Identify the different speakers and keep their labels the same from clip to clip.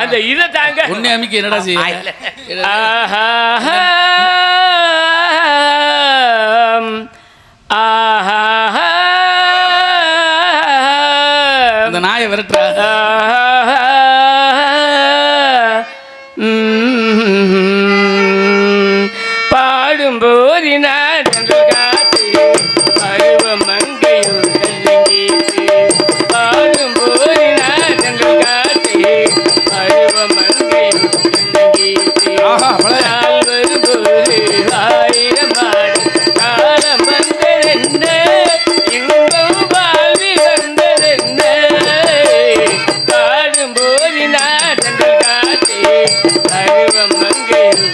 Speaker 1: அந்த இதை தாங்க
Speaker 2: உன்னை அமைக்க என்னடா செய்ய அந்த நாயை விரட்டுற
Speaker 1: பாடும்போது நாடல் காத்து பருவம் மங்கையும் கல்லங்கீத்து பாடும்போது நாடல் காத்து பருவம் மங்கையும் கல்லங்கீத்து நாள் வரும்போது ஆயிரம் ஆடு காலம் வந்ததென்ன இன்பம் வாழ்வில் வந்ததென்ன பாடும்போது நாடல் காத்து பருவம் மங்கையும்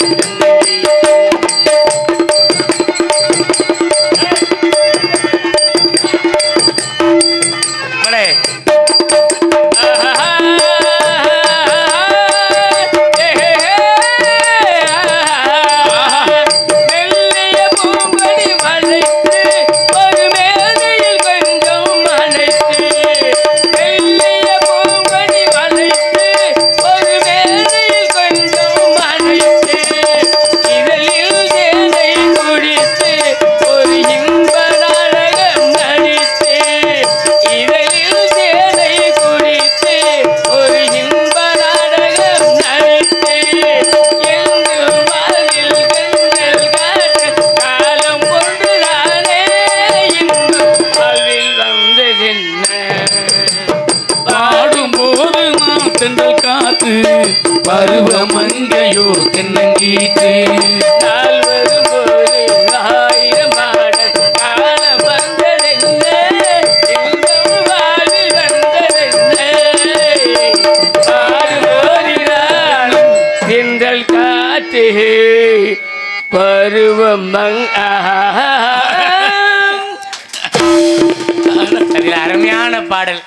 Speaker 2: பருவமங்கையோ தென்னங்கீத்து
Speaker 1: நாள் வரும்போது ஆயிரம் ஆடல் காலம் வந்ததென்ன இன்பம் வாழ்வில் வந்ததென்ன பாடுவோரினாலும் திங்கள் காத்து பருவம் அருமையான பாடல்.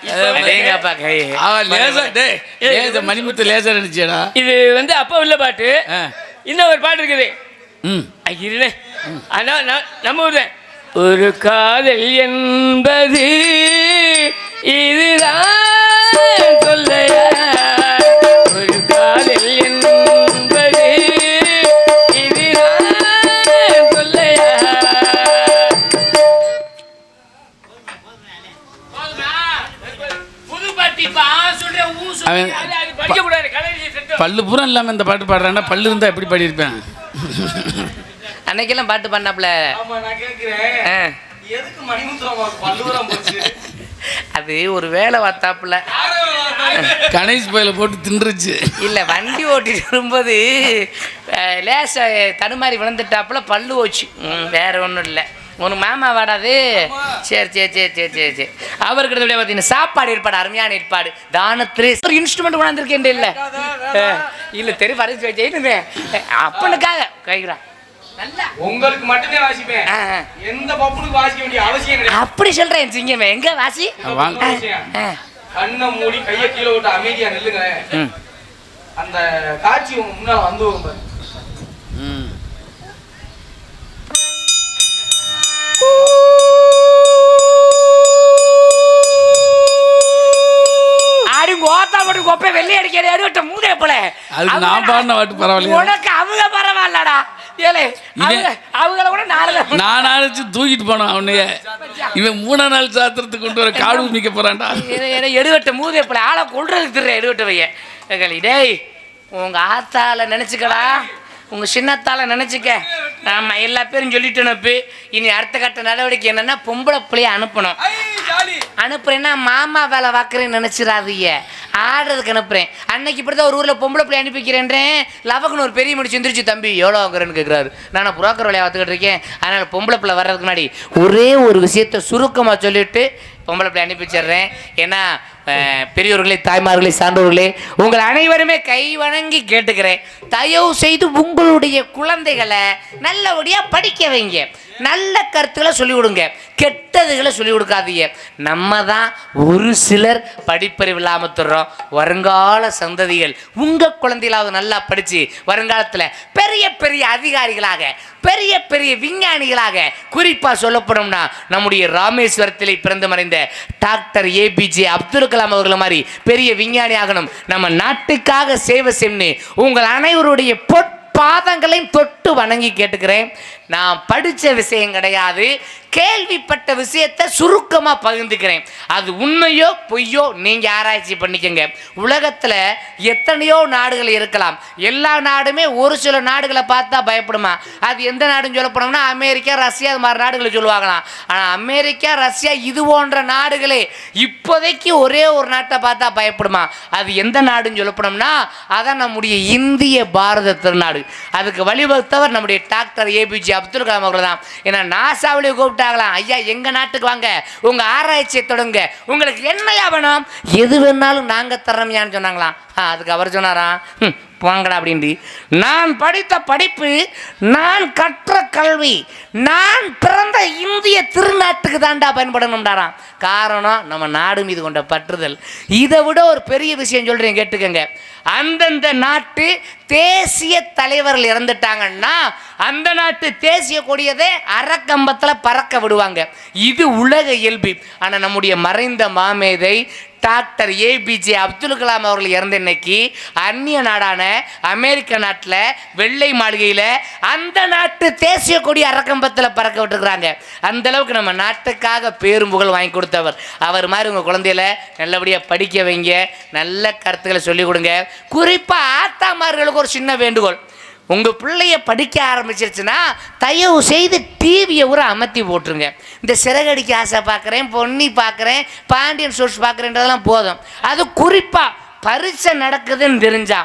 Speaker 2: மணிமுத்து லேசா நினைச்சேடா.
Speaker 1: இது வந்து அப்பா உள்ள பாட்டு. இன்னும் ஒரு பாட்டு இருக்குது. நம்ம ஊர்ல ஒரு காதல் என்பது இதுதான் சொல்லையா ஒரு காதல் என்பது இதுதான் சொல்லையா
Speaker 2: பல்லு பூரா இல்லாம இந்த பாட்டு பாடுறான்னா பல்லு இருந்தா எப்படி பாடியிருப்பேன்.
Speaker 3: அன்னைக்கெல்லாம் பாட்டு பண்ணாப்ல. அது ஒரு வேலை பார்த்தாப்புல
Speaker 2: கணேஷ் பையில போட்டு தின்றுச்சு.
Speaker 3: இல்லை வண்டி ஓட்டிட்டு வரும்போது லேச தடுமாறி விழுந்துட்டாப்புல பல்லு வச்சு. வேற ஒன்றும் இல்லை. உனக்கு மாமா வாடாது. சரி சரி சரி சரி சரி சரி அவர்கிட்ட பார்த்தீங்கன்னா சாப்பாடு ஏற்பாடு அருமையான ஏற்பாடு. தானத்திலே ஒரு இன்ஸ்ட்ருமெண்ட் கொண்டாந்துருக்கேன். இல்லை இல்லை தெரு பறிச்சு வச்சேன்னு அப்பனுக்காக கேட்குறான்.
Speaker 1: உங்களுக்கு மட்டுமே வாசிப்பேன். எந்த பப்புனுக்கு வாசிக்க வேண்டிய அவசியம் கிடையாது.
Speaker 3: அப்படி சொல்றேன் சிங்கமே. எங்க வாசி
Speaker 1: கண்ணை மூடி கையை கீழே விட்டு அமைதியா நில்லுங்க. அந்த காட்சி உங்க முன்னால வந்து
Speaker 3: கொப்பை வெள்ளி அடிக்கிற மூதே போல
Speaker 2: அதுக்கு நான் பாடின பாட்டு பரவாயில்ல.
Speaker 3: உனக்கு அவங்க பரவாயில்லடா. அவங்கள கூட
Speaker 2: நான் அழைச்சு தூக்கிட்டு போனான் அவனைய. இவன் 3 நாள் சாத்திரத்துக்கு கொண்டு வர காடு மிக்க போறான்டா.
Speaker 3: எடுவட்ட மூதே போல ஆளை கொள்றதுக்கு திரு எடுவட்ட வைய. டேய் உங்க ஆத்தால நினைச்சுக்கடா, உங்க சின்னத்தால நினைச்சுக்க. நாம எல்லா பேரும் சொல்லிட்டோம். இனி அடுத்த கட்ட நடவடிக்கை என்னன்னா பொம்பளை பிள்ளைய அனுப்பணும். அனுப்புறேன்னா மாமா வேலை வாக்குறேன்னு நினைச்சிடாதீங்க. ஆடுறதுக்கு அனுப்புறேன். அன்னைக்கு இப்படிதான் ஒரு ஊர்ல பொம்பளை பிள்ளை அனுப்பிக்கிறேன்றேன். லவக்குன்னு ஒரு பெரிய முடிச்சு எந்திரிச்சு தம்பி எவ்வளோ வாங்குறேன்னு கேட்குறாரு. நான் புரோக்கர் வேலையை பார்த்துக்கிட்டு இருக்கேன். அதனால பொம்பளை பிள்ளை வர்றதுக்கு முன்னாடி ஒரே ஒரு விஷயத்த சுருக்கமாக சொல்லிட்டு பொம்பளை பிள்ளை அனுப்பிச்சிடுறேன். ஏன்னா பெரியோர்களே, தாய்மார்களே, சான்றோர்களே, உங்கள் அனைவருமே கை வணங்கி கேட்டுக்கிறேன். தயவு செய்து உங்களுடைய குழந்தைகளை நல்லபடியாக படிக்க வைங்க. நல்ல கருத்துக்களை சொல்லிக் கொடுங்க, கெட்டதுகளை சொல்லிக் கொடுக்காதீங்க. நம்ம தான் ஒரு சிலர் படிப்பறிவு இல்லாமல் தர்றோம். வருங்கால சந்ததிகள் உங்கள் குழந்தைகளாவது நல்லா படித்து வருங்காலத்தில் பெரிய பெரிய அதிகாரிகளாக, பெரிய பெரிய விஞ்ஞானிகளாக, குறிப்பாக சொல்லப்படும்னா நம்முடைய ராமேஸ்வரத்தில் பிறந்து மறைந்த டாக்டர் ஏபிஜே அப்துல் கலாம் அவர்கள் மாதிரி பெரிய விஞ்ஞானி ஆகணும். நம்ம நாட்டுக்காக சேவை செய்யணும். உங்கள் அனைவருடைய பாதங்களையும் தொட்டு வணங்கி கேட்டுக்கிறேன். நான் படித்த விஷயம் கிடையாது, கேள்விப்பட்ட விஷயத்தை சுருக்கமாக பகிர்ந்துக்கிறேன். அது உண்மையோ பொய்யோ நீங்கள் ஆராய்ச்சி பண்ணிக்கங்க. உலகத்தில் எத்தனையோ நாடுகள் இருக்கலாம். எல்லா நாடுமே ஒரு சில நாடுகளை பார்த்தா பயப்படுமா? அது எந்த நாடுன்னு சொல்லப்படும்னா அமெரிக்கா, ரஷ்யா, அது மாதிரி நாடுகளை சொல்லுவாங்களாம். ஆனால் அமெரிக்கா, ரஷ்யா இது போன்ற நாடுகளே இப்போதைக்கு ஒரே ஒரு நாட்டை பார்த்தா பயப்படுமா? அது எந்த நாடுன்னு சொல்லப்படும்னா அதான் நம்முடைய இந்திய பாரத திருநாடு. அதுக்கு வழிவகுத்தவர் நம்முடைய டாக்டர் ஏபிஜே அப்துல் கலாம் அவர்கள் தான். ஏன்னா நாசாவிலே கூப்பிட்டாங்களாம், ஐயா எங்க நாட்டுக்கு வாங்க, உங்க ஆராய்ச்சியை தொடங்க, உங்களுக்கு என்னையா வேணும், எது வேணாலும் நாங்க தர்றோம்யான்னு சொன்னாங்களாம். அதுக்கு அவர் சொன்னாராம், வாங்கடா அப்படின்ட்டு. நான் படித்த படிப்பு, நான் கற்ற கல்வி, நான் பிறந்த இந்திய திருநாட்டுக்கு தாண்டா பயன்படணும்டாராம். காரணம் நம்ம நாடு மீது கொண்ட பற்றுதல். இதை விட ஒரு பெரிய விஷயம் சொல்றேன், கேட்டுக்கங்க. அந்தந்த நாட்டு தேசிய தலைவர்கள் இறந்துட்டாங்கன்னா அந்த நாட்டு தேசிய கொடியதை அறக்கம்பத்தில் பறக்க விடுவாங்க. இது உலக இயல்பு. ஆனால் நம்முடைய மறைந்த மாமேதை டாக்டர் ஏபிஜே அப்துல் கலாம் அவர்கள் இறந்த இன்னைக்கு அந்நிய நாடான அமெரிக்க நாட்டில் வெள்ளை மாளிகையில் அந்த நாட்டு தேசிய கொடி அறக்கம்பத்தில் பறக்க விட்டுருக்குறாங்க. அந்த அளவுக்கு நம்ம நாட்டுக்காக பேரும் புகழ் வாங்கி கொடுத்தவர். அவர் மாதிரி உங்கள் குழந்தையில நல்லபடியாக படிக்க வைங்க, நல்ல கருத்துக்களை சொல்லிக் கொடுங்க. குறிப்பாக ஆத்தாமார்களுக்கு ஒரு சின்ன வேண்டுகோள், உங்கள் பிள்ளைய படிக்க ஆரம்பிச்சிருச்சுன்னா தயவு செய்து டிவியை ஊற அமர்த்தி போட்டுருங்க. இந்த சிறகடிக்க ஆசை பார்க்குறேன், பொன்னி பார்க்குறேன், பாண்டியன் சோர்ஸ் பார்க்குறேன்றதெல்லாம் போதும். அது குறிப்பாக பரீட்சை நடக்குதுன்னு தெரிஞ்சா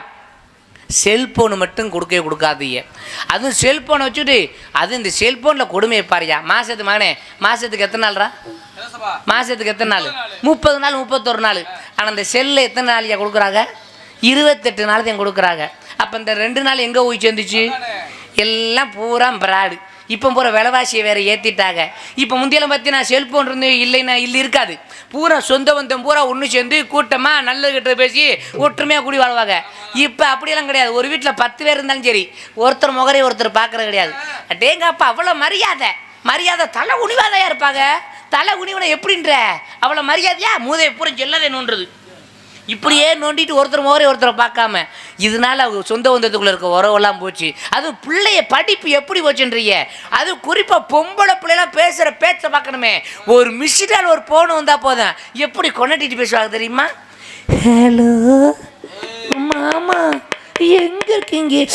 Speaker 3: செல்ஃபோனு மட்டும் கொடுக்கவே கொடுக்காதீங்க. அதுவும் செல்ஃபோனை வச்சுட்டு, அது இந்த செல்ஃபோனில் கொடுமையை பாருயா. மாதத்துக்கு எத்தனை நாள்ரா? மாதத்துக்கு எத்தனை நாள்? 30 நாள், 31 நாள். ஆனால் இந்த செல்லில் எத்தனை நாளையா கொடுக்குறாங்க? 28 நாள் தான் கொடுக்குறாங்க. அப்போ இந்த 2 நாள் எங்கே போய் சேர்ந்துச்சு? எல்லாம் பூரா பிராடு. இப்போ பூரா விலைவாசியை வேறு ஏற்றிட்டாங்க. இப்போ முந்தியெல்லாம் பார்த்தீங்கன்னா செல்ஃபோன் இருந்து இல்லைன்னா இல்லை இருக்காது. பூரா சொந்த பந்தம் பூரா ஒன்று சேர்ந்து கூட்டமாக நல்லது கிட்ட பேசி ஒற்றுமையாக கூடி வாழ்வாங்க. இப்போ அப்படியெல்லாம் கிடையாது. ஒரு வீட்டில் 10 பேர் இருந்தாலும் சரி, ஒருத்தர் முகரை ஒருத்தர் பார்க்குறது கிடையாது. அடேங்கப்பா, அவ்வளோ மரியாதை தலை உணிவாதையாக இருப்பாங்க. தலை உணிவனை எப்படின்ற அவ்வளோ மரியாதையா மூதையை பூரா செல்லதை நோன்றது. இப்படியே நோண்டிட்டு ஒருத்தர் முகரை ஒருத்தரை பார்க்காம, இதனால அவங்க சொந்த பந்தத்துக்குள்ளே இருக்க உறவெல்லாம் போச்சு. அது பிள்ளைய படிப்பு எப்படி போச்சுன்றீங்க? அது குறிப்பாக பொம்பளை பிள்ளைலாம் பேசுகிற பேச்சை பார்க்கணுமே. ஒரு மிஸ்டால் ஒரு போன் வந்தால் போதும், எப்படி கொண்டாட்டிட்டு பேசுவாங்க தெரியுமா? ஹலோ மாமா எங்கே இருக்கீங்க?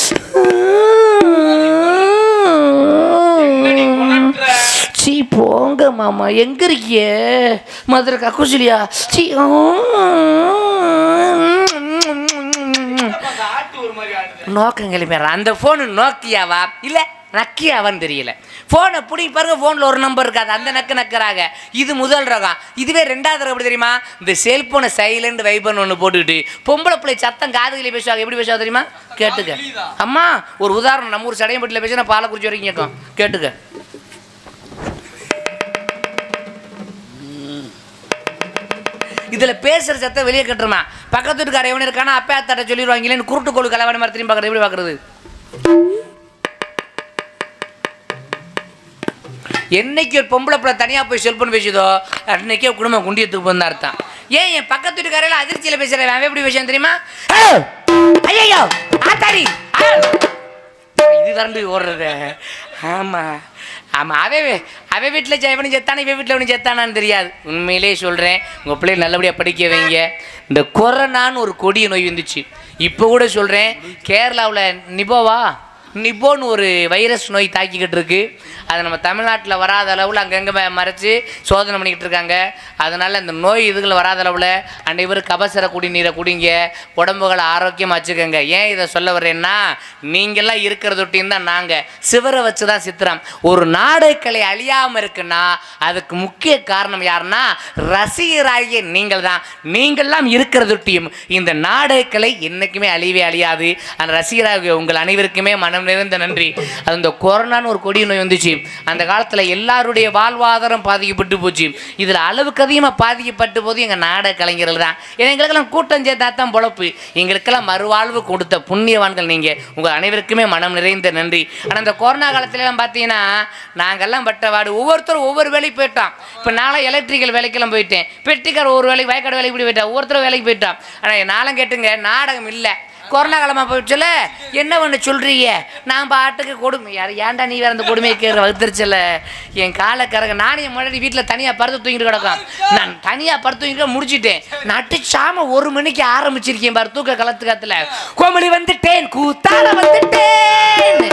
Speaker 3: சீ போங்க மாமா, எங்கே இருக்கிய? மதுரை கக்குசிலியா? சீ நோக்கங்களே. அந்த ஃபோனு நோக்கியாவா இல்லை நக்கியாவான்னு தெரியல. ஃபோனை பிடிங்கி பாருங்க, ஃபோனில் ஒரு நம்பர் இருக்காது, அந்த நக்குறாங்க. இது முதல் ரகம். இதுவே 2வது ரகம் எப்படி தெரியுமா? இந்த செல்ஃபோனை சைலண்ட் வைபர்னு ஒன்று போட்டுக்கிட்டு பொம்பளை பிள்ளை சத்தம் காதுகளே பேசுவாங்க. எப்படி பேசுவாங்க தெரியுமா? கேட்டுக்க. அம்மா ஒரு உதாரணம், நம்ம ஊர் சடையம்பட்டியில் பேசினா பாலக்குறிச்சி வரைக்கும் கேட்கும், கேட்டுக்க. இதில் பேசுகிற சத்தம் வெளியே கட்டுறமா, பக்கத்து வீட்டுக்கார எவனு இருக்கானா அப்பா அத்தாட்ட சொல்லிடுவாங்களேன்னு குருட்டு கோள் கலவாணி மாதிரி திரும்பி பார்க்குறது. எப்படி பார்க்குறது? என்னைக்கு ஒரு பொம்பளை பிள்ளை தனியாக போய் செல்போன் பேசுதோ அன்னைக்கே குடும்பம் குண்டியத்துக்கு போந்தா அர்த்தம். ஏன் என் பக்கத்து வீட்டுக்காரையில் அதிர்ச்சியில் பேசுகிறேன், அவன் எப்படி பேசுறான் தெரியுமா? ஐயோ ஆத்தாடி, இது வரண்டு ஓடுறது. ஆமாம் ஆமாம், அவன் வீட்டில் எவனு செத்தானா இவன் வீட்டில் எவனு செத்தானான்னு தெரியாது. உண்மையிலே சொல்கிறேன், உங்கள் பிள்ளைய நல்லபடியாக படிக்க வைங்க. இந்த கொரோனான்னு ஒரு கொடிய நோய் வந்துச்சு. இப்போ கூட சொல்கிறேன், கேரளாவில் நிபோன்னு ஒரு வைரஸ் நோய் தாக்கிக்கிட்டு இருக்கு. அது நம்ம தமிழ்நாட்டில் வராத அளவில் அங்கங்கே மறைச்சி சோதனை பண்ணிக்கிட்டு இருக்காங்க. அதனால் இந்த நோய் இதுகள் வராத அளவில் அனைவரும் கபசர குடிநீரை குடிங்க, உடம்புகளை ஆரோக்கியமாக வச்சுக்கோங்க. ஏன் இதை சொல்ல வர்றேன்னா, நீங்கள்லாம் இருக்கிறதொட்டின்னு தான் நாங்கள் சிவரை வச்சு தான் சித்திரம். ஒரு நாடகக்கலை அழியாமல் இருக்குன்னா அதுக்கு முக்கிய காரணம் யாருன்னா ரசிகராகிய நீங்கள் தான். நீங்கள்லாம் இருக்கிறதொட்டியும் இந்த நாடகக்கலை என்றைக்குமே அழியவே அழியாது. அந்த ரசிகராகிய உங்கள் அனைவருக்குமே மனம் மனம் நிறைந்த நன்றி. அது இந்த கொரோனான்னு ஒரு கொடிய நோய் வந்துச்சு. அந்த காலத்தில் எல்லாருடைய வாழ்வாதாரம் பாதிக்கப்பட்டு போச்சு. இதில் அளவுக்கு அதிகமாக பாதிக்கப்பட்டு போது எங்கள் நாடக கலைஞர்கள் தான். எங்களுக்கெல்லாம் கூட்டம் சேர்த்தா தான் பொழப்பு. எங்களுக்கெல்லாம் மறுவாழ்வு கொடுத்த புண்ணியவான்கள் நீங்கள். உங்கள் அனைவருக்குமே மனம் நிறைந்த நன்றி. ஆனால் இந்த கொரோனா காலத்துலலாம் பார்த்தீங்கன்னா நாங்கள்லாம் பட்டவாடு ஒவ்வொருத்தரும் ஒவ்வொரு வேலைக்கு போயிட்டோம். இப்போ நானும் எலக்ட்ரிக்கல் வேலைக்கெல்லாம் போயிட்டேன். பெட்டிக்கார் ஒரு வேலைக்கு வயக்காடு வேலைக்கு இப்படி போயிட்டேன். ஒவ்வொருத்தரும் வேலைக்கு போயிட்டோம். ஆனால் நானும் கேட்டுங்க நாடகம் இல்லை. கொரோனா காலமாக போயிடுச்சுல என்ன ஒன்று சொல்கிறீங்க? நான் பாட்டுக்கு கொடுமை யார் ஏன்டா நீ வேறு அந்த கொடுமையை கேட்குற வகுத்துருச்சல என் காலை கறங்க. நானே முன்னாடி வீட்டில் தனியாக படுத்து தூங்கிட்டு கிடக்கும். நான் தனியாக படுத்து தூங்கிட்டு முடிச்சுட்டேன். நட்டுச்சாம 1 மணிக்கு ஆரம்பிச்சிருக்கேன் பாரு தூக்க கலத்துக்காத்துல. கோமலி வந்துட்டேன் கூத்தாட வந்துட்டேன்.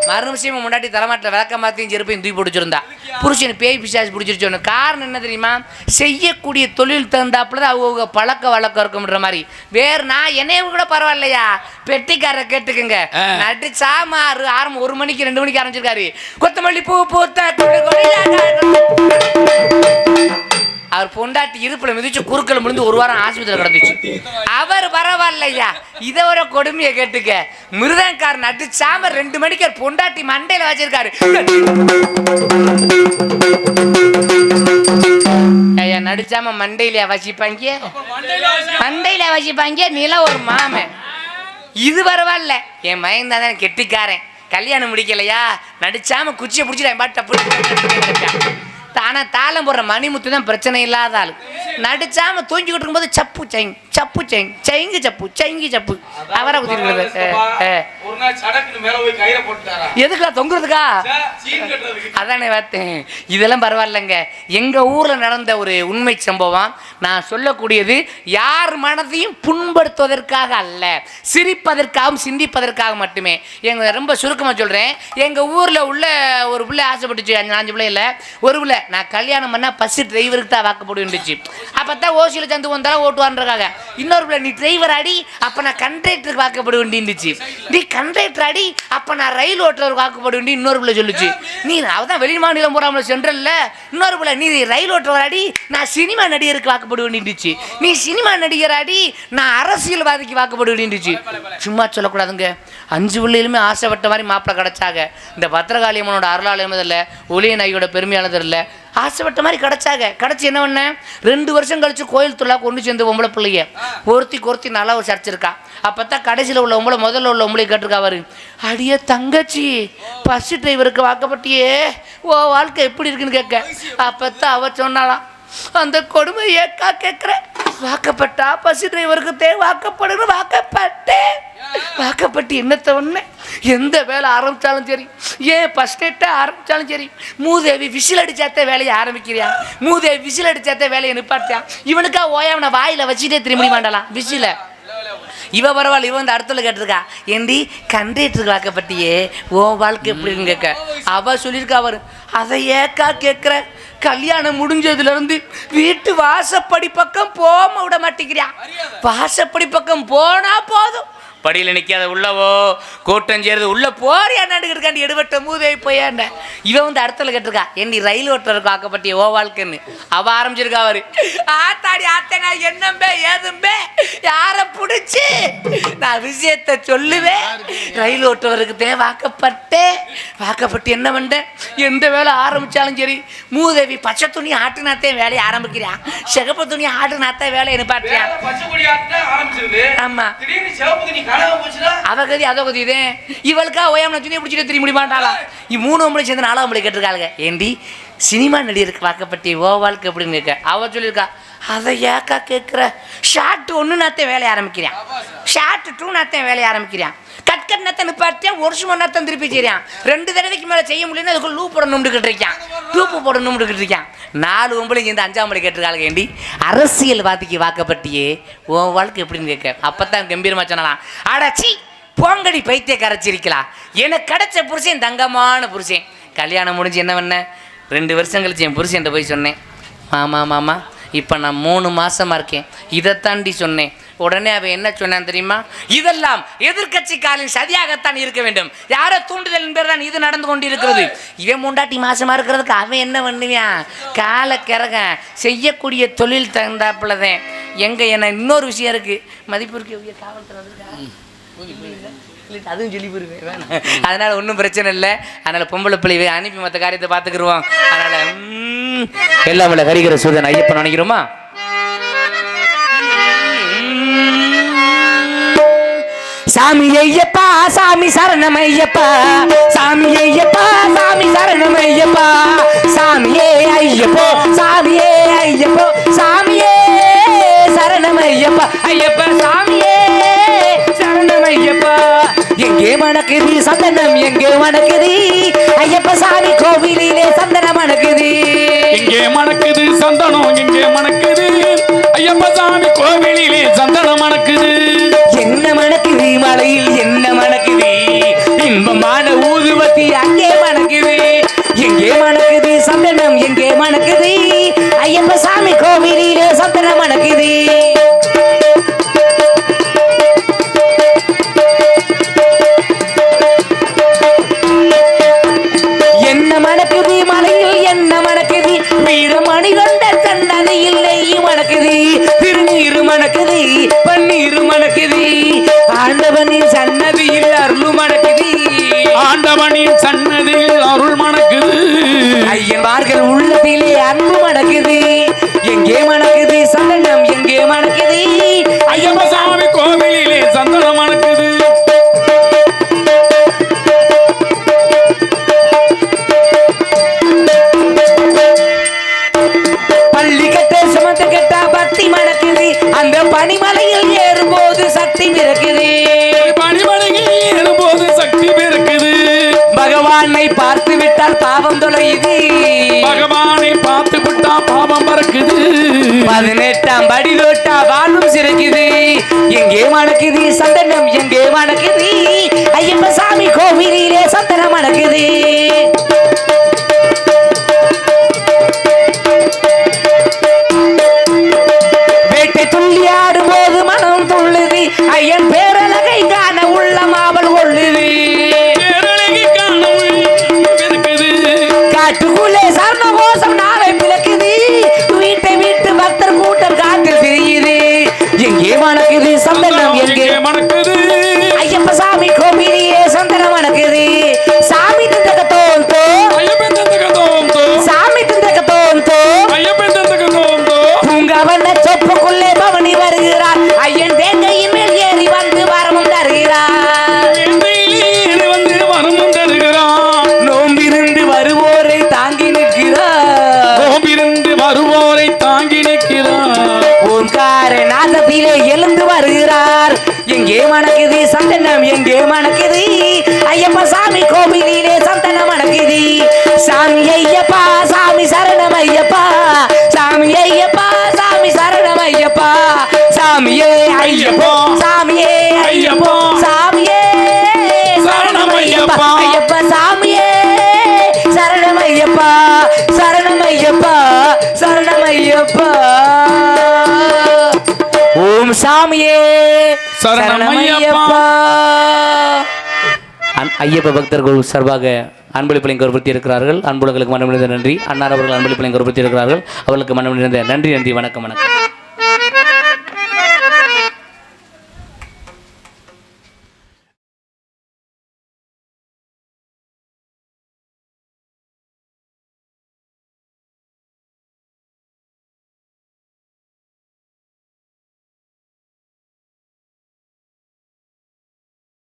Speaker 3: மறுநிமிஷம் முன்னாடி தலைமாட்டில் விளக்க மாற்றியும் செருப்பையும் தூக்கி பிடிச்சிருந்தா. புருஷன் பேய் பிசாசு பிடிச்சிருச்சோன்னு. காரணம் என்ன தெரியுமா? செய்யக்கூடிய தொழில் தகுந்தாப்புல தான் அவங்க பழக்க வழக்கம் இருக்கும்ன்ற மாதிரி. வேறு நான் என்னைய கூட பரவாயில்லையா பெட்டிக்கார கேட்டுக்குங்க. நடிச்சாம 1 மணிக்கு 2 மணிக்கு ஆரம்பிச்சிருக்காரு. கொத்தமல்லி பூ பூத்த அவர் பொண்டாட்டி இருப்பில் மிதிச்சு குறுக்கள் முடிந்து 1 வாரம் ஆஸ்பத்திரியில் கிடந்துச்சு. அவர் பரவாயில்லையா இதை ஒரு கொடுமையை கேட்டுக்க. மிருதங்கார் நடிச்சாம 2 மணிக்கு பொண்டாட்டி மண்டையில வச்சிருக்காரு. ஐயா நடிச்சாம மண்டையில வசிப்பாங்க. மண்டையில வசிப்பாங்க. நீலாம் ஒரு மாமன். இது பரவாயில்ல. என் மயன் தான் கெட்டிக்காரன். கல்யாணம் முடிக்கலையா நடிச்சாம குச்சியை பிடிச்சிட்டேன் பாட்டு. தானே தாளம் போடுற மணிமுத்து தான் பிரச்சனை இல்லாத ஆளு. நடிச்சாம தூங்கிக்கிட்டு இருக்கும்போது சப்பு சைங் சப்பு சைங் சைங்கு சப்பு சைங்கி சப்பு அவரை குத்திருக்கிறது. எதுக்குடா தொங்குறதுக்கா? அதானே பார்த்தேன். இதெல்லாம் பரவாயில்லைங்க. எங்க ஊர்ல நடந்த ஒரு உண்மை சம்பவம். நான் சொல்லக்கூடியது யார் மனதையும் புண்படுத்துவதற்காக அல்ல, சிரிப்பதற்காகவும் சிந்திப்பதற்காக மட்டுமே. எங்க ரொம்ப சுருக்கமா சொல்றேன். எங்க ஊர்ல உள்ள ஒரு பிள்ளை ஆசைப்பட்டுச்சு. 5 பிள்ளை இல்லை ஒரு பிள்ளை. நான் கல்யாணம் பண்ணா பஸ் டிரைவருக்கு தான் வாக்கப்பட்டு இருந்துச்சு. அப்பதான் ஓசியில சந்து வந்தாலும் ஓட்டுவான்றாங்க. இன்னொரு பிள்ளை நீ டிரைவர் அடி அப்ப நான் கண்டக்டருக்கு வாக்கப்பட வேண்டியிருந்துச்சு. நீ கண்டக்டர் அடி அப்ப நான் ரயில் ஓட்டுறவருக்கு வாக்கப்பட வேண்டி இன்னொரு பிள்ளை சொல்லுச்சு. நீ அவதான் வெளி மாநிலம் போறாமல சென்ட்ரல்ல. இன்னொரு பிள்ளை நீ ரயில் ஓட்டுறவர் அடி நான் சினிமா நடிகருக்கு வாக்கப்பட வேண்டியிருந்துச்சு. நீ சினிமா நடிகர் அடி நான் அரசியல்வாதிக்கு வாக்கப்பட வேண்டியிருந்துச்சு. சும்மா சொல்லக்கூடாதுங்க. 5 பிள்ளைகளுமே ஆசைப்பட்ட மாதிரி மாப்பிள்ளை கிடைச்சாங்க. இந்த பத்திரகாளியம்மனோட அருளாலயம் இல்லை ஒளிய நாயோட பெருமையானது இல்லை ஆசைப்பட்ட மாதிரி கிடைச்சாங்க. கிடைச்சி என்ன பண்ண 2 வருஷம் கழிச்சு கோயில் தொழிலா கொண்டு சேர்ந்த பொம்பளை பிள்ளைய ஒருத்தி நல்லா ஒரு சர்ச்சிருக்கா. அப்பத்தான் கடைசியில் உள்ள பொம்பளை முதல்ல உள்ள பொம்பளை கேட்டிருக்காரு. அடியே தங்கச்சி பஸ் டிரைவருக்கு வாக்கப்பட்டியே ஓ வாழ்க்கை எப்படி இருக்குன்னு கேட்க. அப்பத்தான் அவ சொன்னாலாம் அந்த கொடுமை ஏக்கா கேட்குற வாக்கப்பட்டா பஸ் டிரைவருக்கு வாக்கப்படணும். வாக்கப்பட்டேன். வாக்கப்பட்டு என்னத்த ஒன்று எந்த வேலை ஆரம்பித்தாலும் சரி, ஏன் ஃபஸ்ட் டேட்டை ஆரம்பித்தாலும் சரி, மூதேவி விசில் அடித்தாத்தே வேலையை ஆரம்பிக்கிறியா, மூதேவி விசில் அடித்தாத்தே வேலையை நிப்பாட்டியா. இவனுக்கா ஓயாம வாயில் வச்சுட்டே திரும்ப மாட்டாலாம் விசில. இவ பரவாயில்ல. இவன் வந்து அடுத்தல கேட்டிருக்கா ஏண்டி கண்டக்டருக்கு வாக்கப்பட்டியே ஓ வாழ்க்கை எப்படின்னு கேட்க. அவ சொல்லியிருக்கா அவர் அதை ஏக்கா கேட்குற கல்யாணம் முடிஞ்சதுல இருந்து வீட்டு வாசப்படி பக்கம் போக விட மாட்டேங்கிறான். வாசப்படி பக்கம் போனா போதும் படியில் நிற்காத உள்ளவோ கூட்டம் சேருது உள்ள போறியா நாண்டுக்கிட்டு எடுபட்ட மூதேவி போயாண்ட. இவன் வந்து அடுத்தல கேட்டிருக்கா ஏண்டி ரயில் ஓட்டுறதுக்கு வாக்கப்பட்டிய ஓ வாழ்க்கைன்னு. அவ ஆரம்பிச்சிருக்கா அவரு ஆத்தாடி ஆத்தனா என்னம்பே ஏதும்பே யாரை பிடிச்சி நான் விஷயத்த சொல்லுவேன். ரயில் ஓட்டுறவருக்கு வாக்கப்பட்டு என்ன பண்ணேன் எந்த வேலை ஆரம்பிச்சாலும் சரி மூதேவி பச்சை துணி ஆட்டுனாத்தே வேலையை ஆரம்பிக்கிறான். சிகப்பு துணி ஆட்டுனாத்தே வேலையை நிப்பாட்டியான். ஆமா அவகதி அதோகதி இதே இவளுக்கா ஓயாம துணியை பிடிச்சிட்டு தெரிய முடியுமாட்டாளா. 3 பொம்பளை சேர்ந்து 4 பொம்பளை கேட்டிருக்காளுங்க ஏண்டி சினிமா நடிகருக்கு வாக்கப்பட்டி ஓ வாழ்க்கை எப்படின்னு கேட்க. அவ சொல்லியிருக்கா அதை ஏக்கா கேட்குற ஷார்ட் 1 நாத்தே வேலையை ஆரம்பிக்கிறான், ஷார்ட் 2 நாத்தே வேலையை ஆரம்பிக்கிறான், கட்கட் நத்தை நிப்பாட்டியா 1 மணி நேரத்தை திருப்பி செய்யான். 2 தடவைக்கு மேலே செய்ய முடியலன்னு அதுக்கு லூப் போடணும்னு இருக்கான், டூப்பு போடணும்னு இருக்கான். 4 பொம்பளை சேர்ந்து 5ஆம் படி கேட்டிருக்காளுங்க ஏண்டி அரசியல்வாதிக்கு வாக்கப்பட்டியே ஓ வாழ்க்கை எப்படின்னு கேட்க. அப்பத்தான் கம்பீரமா சொன்னலாம் அடச்சி போங்கடி பைத்திய கரைச்சிருக்கலாம். எனக்கு கிடைச்ச புருஷன் தங்கமான புருஷன். கல்யாணம் முடிஞ்சு என்ன பண்ண 2 வருஷம் கழிச்சு என் புருஷன்ட்ட போய் சொன்னேன் மாமா இப்போ நான் 3 மாசமா இருக்கேன் இதை தாண்டி சொன்னேன். உடனே அவன் என்ன சொன்னான் தெரியுமா, இதெல்லாம் எதிர்கட்சிக்காரின் சதியாகத்தான் இருக்க வேண்டும், யாரோ தூண்டுதல் பேர் தான் இது நடந்து கொண்டு இருக்கிறது. இவன் முண்டாட்டி மாசமா இருக்கிறதுக்கு அவன் என்ன பண்ணுவான் காலை கிறக செய்யக்கூடிய தொழில் தகுந்தாப்புலதான். எங்க என்ன இன்னொரு விஷயம் இருக்கு மதிப்பிற்கு காவல்துறை இல்லை அதுவும் சொல்லி போடுவேன். அதனால ஒன்றும் பிரச்சனை இல்லை. அதனால பொம்பளை பிள்ளைவை அனுப்பி மற்ற காரியத்தை பார்த்துக்கிடுவோம். அதனால எல்லாம் உள்ள கரிகிற சூதன் ஐயப்பன் நினைக்கிறோமா? சாமி ஐயப்பா சாமி சரணம் ஐயப்பா, சாமி ஐயப்பா சாமி சரணம் ஐயப்பா, சாமியே ஐயப்போ சாமியே ஐயப்போ, சாமியே சரணம் ஐயப்பா, ஐயப்பா சாமியே சரணம் ஐயப்பா. எங்கே மணக்குது சந்தனம் எங்கே மணக்குது, ஐயப்ப சாமி கோவிலிலே சந்தனம் மணக்குது.
Speaker 2: எங்கே மணக்குது சந்தனம் எங்கே மணக்குது, ஐயப்ப சாமி கோவிலிலே சந்தனம் மணக்குது.
Speaker 3: என்ன மணக்குது மலையில் என்ன மணக்குது, இன்பமான ஊதுவத்தி அங்கே மணக்குது. எங்கே மணக்குது சந்தனம் எங்கே மணக்குது, ஐயப்ப சாமி கோவிலிலே சந்தனம் மணக்குது. என்ன மணக்குது மலையில் என்ன மணக்குது, வீரமணி கொண்ட சன்னதியில் நெய் மணக்குது, திருநீர் மணக்குது பன்னீர் மணக்குது, ஆண்டவனின் சன்னதியில் அருள் மணக்குது,
Speaker 2: ஆண்டவனின் சன்னதியில் அருள் மணக்குது.
Speaker 3: ஐயன்மார்கள் உள்ளத்திலே அன்பு மணக்குது. எங்கே மணக்குது சந்தனம் எங்கே மணக்குது,
Speaker 2: ஐயப்ப சாமி கோவிலிலே சந்தனம் மணக்குது.
Speaker 3: பள்ளி கட்ட சுமந்து கட்ட பக்தி மணக்குது, அந்த பனிமலையில் ஏறும்போது சக்தி பிறக்குது,
Speaker 2: பனிமலையில் ஏறும்போது சக்தி பிறக்குது.
Speaker 3: பகவானை பார்த்து விட்டால் பாவம் தொலையுது,
Speaker 2: பகவானை பார்த்து விட்டா பாவம் பறக்குது.
Speaker 3: 18ஆம் படி தொட்டா வாழும் சிறக்குது. எங்கே மணக்குது சந்தனம் எங்கே மணக்குது, ஐயப்ப சாமி கோவிலிலே சந்தனம் மணக்குது. வேட்டை துள்ளி ஆடும் போது மனம் துள்ளுது, ஐயன் பேரழகை காண உள்ள மாவல் கொள்ளுது. காட்டுக்குள்ளே சரண கோஷம் நாளை பிளக்குது, வீட்டை விட்டு பக்தர் கூட்டம் காட்டு திரியுது. எங்கே மணக்குது சந்தனம் எங்கே
Speaker 2: மணக்குது,
Speaker 3: ஐயப்ப சாமி கோவிலிலே சந்தனம் மணக்குது. சாமி தந்தக தோந்தோ
Speaker 2: ஐயப்பன் தந்தக தோந்தோ,
Speaker 3: சாமி தந்தக தோந்தோ,
Speaker 2: ஐயப்பன் தந்தக தோந்தோ.
Speaker 3: பூங்கவன சொப்புக்குள்ளே பவனி வருகிறார், ஐயன் தேங்கையின் மேல் ஏறி வந்து வரமும் தருகிறார்.
Speaker 2: வந்து வரமும் தருகிறான்,
Speaker 3: நோம்பிருந்து வருவோரை தாங்கி நிற்கிறார்,
Speaker 2: நோம்பிருந்து வருவோரை தாங்கி நிற்கிறார்.
Speaker 3: ஓங்கார நாதத்திலே எழுந்து வருகிறார். எங்கே மணக்குது சந்தனம் எங்கே மணக்குது, ஐயப்ப சாமி கோவிலிலே சந்தனம் மணக்குது. சாமி ஐயப்பா சாமி சரணம் ஐயப்பா, சாமி ஐயப்பா சாமி சரணம் ஐயப்பா, சாமியே ஐயப்போ சாமியே ஐயப்போ, சாமியே சரணம் ஐயப்பா, ஐயப்ப சாமியே சரணம் ஐயப்பா, சரணம் ஐயப்பா சரணம் ஐயப்பா. ஓம் சாமியே
Speaker 2: சரணம் ஐயப்பா.
Speaker 3: ஐயப்ப பக்தர்கள் சார்பாக அன்பளிப்பை கௌரவப்படுத்தி இருக்கிறார்கள். அன்புலங்களுக்கு மனமிழந்த நன்றி. அன்னார் அவர்கள் அன்பளிப்பை கௌரவப்படுத்தி இருக்கிறார்கள். அவர்களுக்கு மனமிழந்த நன்றி. வணக்கம்.